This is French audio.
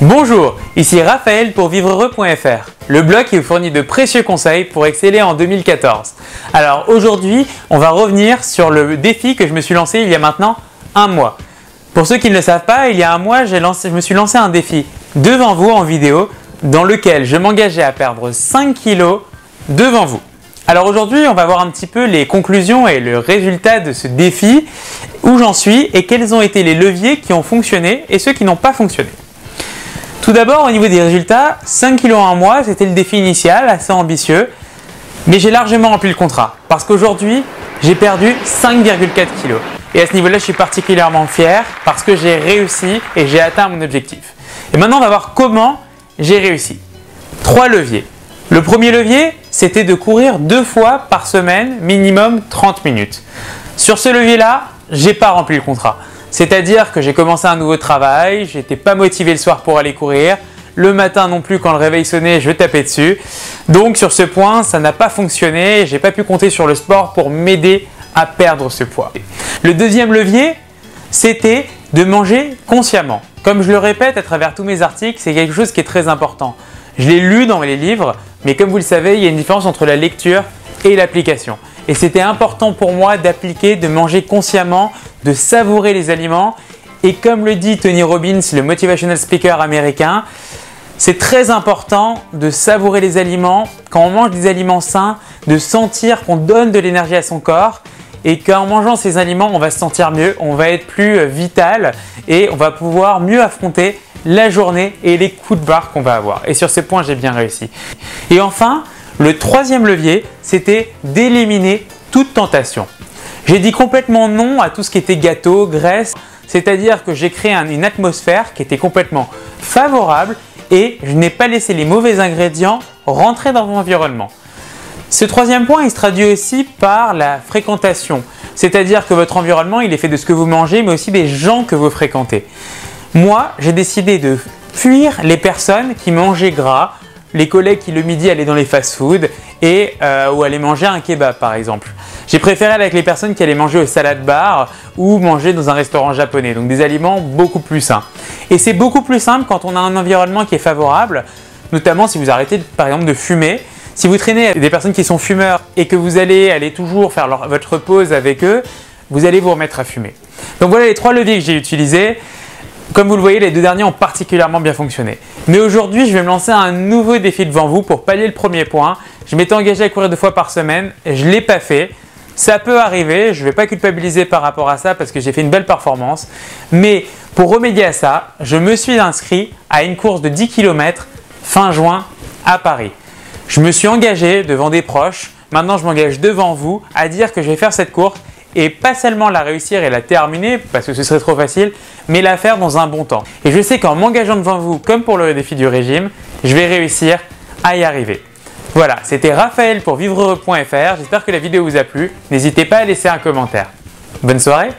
Bonjour, ici Raphaël pour vivreheureux.fr, le blog qui vous fournit de précieux conseils pour exceller en 2014. Alors aujourd'hui, on va revenir sur le défi que je me suis lancé il y a maintenant un mois. Pour ceux qui ne le savent pas, il y a un mois, je me suis lancé un défi devant vous en vidéo dans lequel je m'engageais à perdre 5 kilos devant vous. Alors aujourd'hui, on va voir un petit peu les conclusions et le résultat de ce défi, où j'en suis et quels ont été les leviers qui ont fonctionné et ceux qui n'ont pas fonctionné. Tout d'abord, au niveau des résultats, 5 kg en un mois, c'était le défi initial, assez ambitieux, mais j'ai largement rempli le contrat parce qu'aujourd'hui, j'ai perdu 5,4 kg. Et à ce niveau-là, je suis particulièrement fier parce que j'ai réussi et j'ai atteint mon objectif. Et maintenant, on va voir comment j'ai réussi. 3 leviers. Le premier levier, c'était de courir 2 fois par semaine, minimum 30 minutes. Sur ce levier-là, j'ai pas rempli le contrat. C'est-à-dire que j'ai commencé un nouveau travail, j'étais pas motivé le soir pour aller courir, le matin non plus quand le réveil sonnait, je tapais dessus. Donc sur ce point, ça n'a pas fonctionné, j'ai pas pu compter sur le sport pour m'aider à perdre ce poids. Le deuxième levier, c'était de manger consciemment. Comme je le répète à travers tous mes articles, c'est quelque chose qui est très important. Je l'ai lu dans les livres, mais comme vous le savez, il y a une différence entre la lecture et l'application. Et c'était important pour moi d'appliquer, de manger consciemment, de savourer les aliments. Et comme le dit Tony Robbins, le motivational speaker américain, c'est très important de savourer les aliments. Quand on mange des aliments sains, de sentir qu'on donne de l'énergie à son corps et qu'en mangeant ces aliments, on va se sentir mieux, on va être plus vital et on va pouvoir mieux affronter la journée et les coups de barre qu'on va avoir. Et sur ces points, j'ai bien réussi. Et enfin, le troisième levier, c'était d'éliminer toute tentation. J'ai dit complètement non à tout ce qui était gâteau, graisse, c'est-à-dire que j'ai créé une atmosphère qui était complètement favorable et je n'ai pas laissé les mauvais ingrédients rentrer dans mon environnement. Ce troisième point, il se traduit aussi par la fréquentation, c'est-à-dire que votre environnement, il est fait de ce que vous mangez, mais aussi des gens que vous fréquentez. Moi, j'ai décidé de fuir les personnes qui mangeaient gras, les collègues qui le midi allaient dans les fast-foods ou allaient manger un kebab par exemple. J'ai préféré aller avec les personnes qui allaient manger au salad bar ou manger dans un restaurant japonais, donc des aliments beaucoup plus sains. Et c'est beaucoup plus simple quand on a un environnement qui est favorable, notamment si vous arrêtez par exemple de fumer. Si vous traînez avec des personnes qui sont fumeurs et que vous allez toujours faire votre pause avec eux, vous allez vous remettre à fumer. Donc voilà les 3 leviers que j'ai utilisés. Comme vous le voyez, les 2 derniers ont particulièrement bien fonctionné. Mais aujourd'hui, je vais me lancer un nouveau défi devant vous pour pallier le premier point. Je m'étais engagé à courir 2 fois par semaine, je ne l'ai pas fait. Ça peut arriver, je ne vais pas culpabiliser par rapport à ça parce que j'ai fait une belle performance. Mais pour remédier à ça, je me suis inscrit à une course de 10 km fin juin à Paris. Je me suis engagé devant des proches. Maintenant, je m'engage devant vous à dire que je vais faire cette course. Et pas seulement la réussir et la terminer, parce que ce serait trop facile, mais la faire dans un bon temps. Et je sais qu'en m'engageant devant vous, comme pour le défi du régime, je vais réussir à y arriver. Voilà, c'était Raphaël pour vivreheureux.fr. J'espère que la vidéo vous a plu. N'hésitez pas à laisser un commentaire. Bonne soirée!